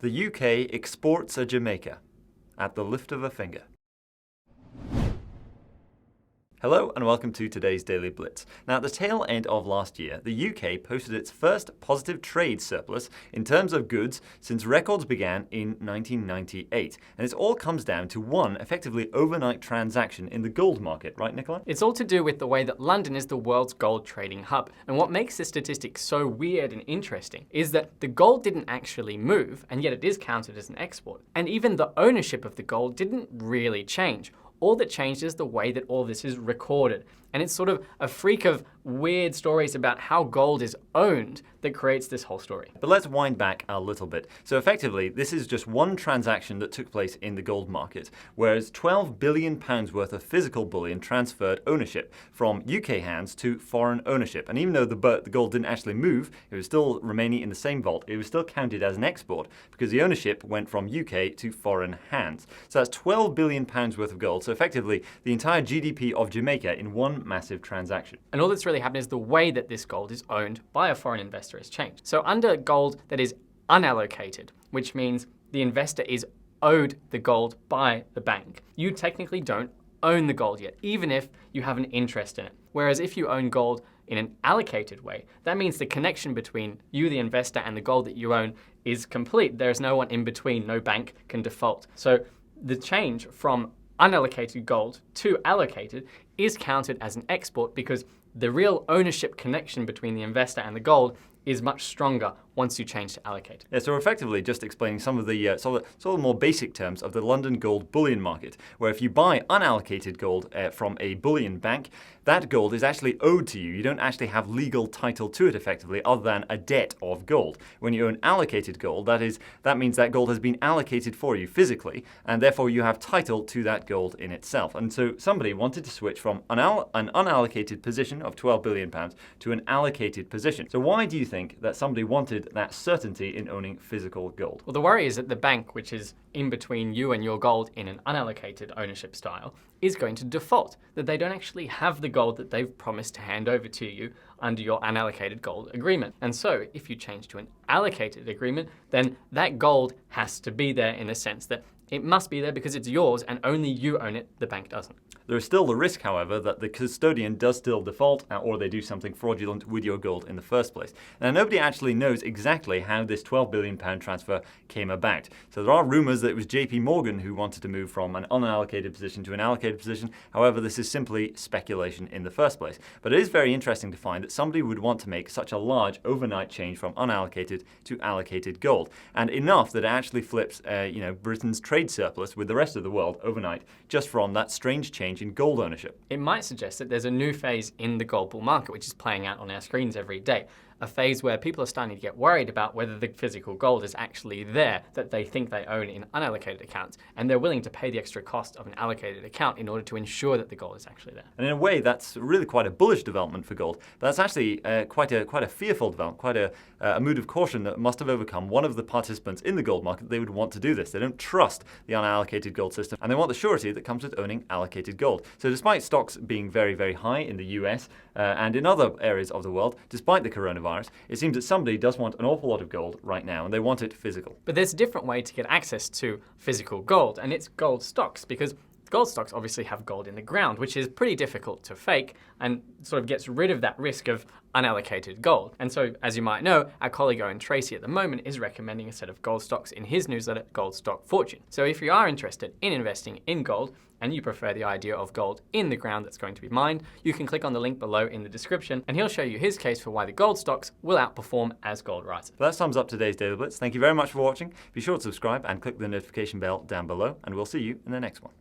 The UK exports a Jamaica at the lift of a finger. Hello and welcome to today's Daily Blitz. Now, at the tail end of last year, the UK posted its first positive trade surplus in terms of goods since records began in 1998. And this all comes down to one effectively overnight transaction in the gold market, right, Nicola? It's all to do with the way that London is the world's gold trading hub. And what makes this statistic so weird and interesting is that the gold didn't actually move, and yet it is counted as an export. And even the ownership of the gold didn't really change. All that changed is the way that all this is recorded. And it's sort of a freak of weird stories about how gold is owned that creates this whole story. But let's wind back a little bit. So effectively, this is just one transaction that took place in the gold market, whereas £12 billion worth of physical bullion transferred ownership from UK hands to foreign ownership. And even though the gold didn't actually move, it was still remaining in the same vault. It was still counted as an export because the ownership went from UK to foreign hands. So that's £12 billion worth of gold. So effectively, the entire GDP of Jamaica in one massive transaction. And all that's really happened is the way that this gold is owned by a foreign investor has changed. So under gold that is unallocated, which means the investor is owed the gold by the bank, you technically don't own the gold yet, even if you have an interest in it. Whereas if you own gold in an allocated way, that means the connection between you, the investor, and the gold that you own is complete. There's no one in between, no bank can default. So the change from unallocated gold to allocated is counted as an export because the real ownership connection between the investor and the gold is much stronger once you change to allocate. Yeah, so we're effectively just explaining some of the sort of more basic terms of the London gold bullion market, where if you buy unallocated gold from a bullion bank, that gold is actually owed to you. You don't actually have legal title to it effectively, other than a debt of gold. When you own allocated gold, that means that gold has been allocated for you physically, and therefore you have title to that gold in itself. And so somebody wanted to switch from an unallocated position of £12 billion to an allocated position. So why do you think that somebody wanted that certainty in owning physical gold? Well, the worry is that the bank, which is in between you and your gold in an unallocated ownership style, is going to default, that they don't actually have the gold that they've promised to hand over to you under your unallocated gold agreement. And so if you change to an allocated agreement, then that gold has to be there in the sense that it must be there because it's yours and only you own it, the bank doesn't. There is still the risk, however, that the custodian does still default or they do something fraudulent with your gold in the first place. Now, nobody actually knows exactly how this £12 billion transfer came about. So there are rumours that it was JP Morgan who wanted to move from an unallocated position to an allocated position. However, this is simply speculation in the first place. But it is very interesting to find that somebody would want to make such a large overnight change from unallocated to allocated gold. And enough that it actually flips Britain's trade surplus with the rest of the world overnight just from that strange change in gold ownership. It might suggest that there's a new phase in the gold bull market, which is playing out on our screens every day. A phase where people are starting to get worried about whether the physical gold is actually there that they think they own in unallocated accounts, and they're willing to pay the extra cost of an allocated account in order to ensure that the gold is actually there. And in a way, that's really quite a bullish development for gold. But that's actually quite a fearful development, quite a mood of caution that must have overcome one of the participants in the gold market. They would want to do this. They don't trust the unallocated gold system, and they want the surety that comes with owning allocated gold. So despite stocks being very, very high in the US and in other areas of the world, despite the coronavirus, it seems that somebody does want an awful lot of gold right now, and they want it physical. But there's a different way to get access to physical gold, and it's gold stocks, because gold stocks obviously have gold in the ground, which is pretty difficult to fake and sort of gets rid of that risk of unallocated gold. And so, as you might know, our colleague Owen Tracy at the moment is recommending a set of gold stocks in his newsletter, Gold Stock Fortune. So if you are interested in investing in gold, and you prefer the idea of gold in the ground that's going to be mined, you can click on the link below in the description, and he'll show you his case for why the gold stocks will outperform as gold rises. That sums up today's Daily Blitz. Thank you very much for watching. Be sure to subscribe and click the notification bell down below, and we'll see you in the next one.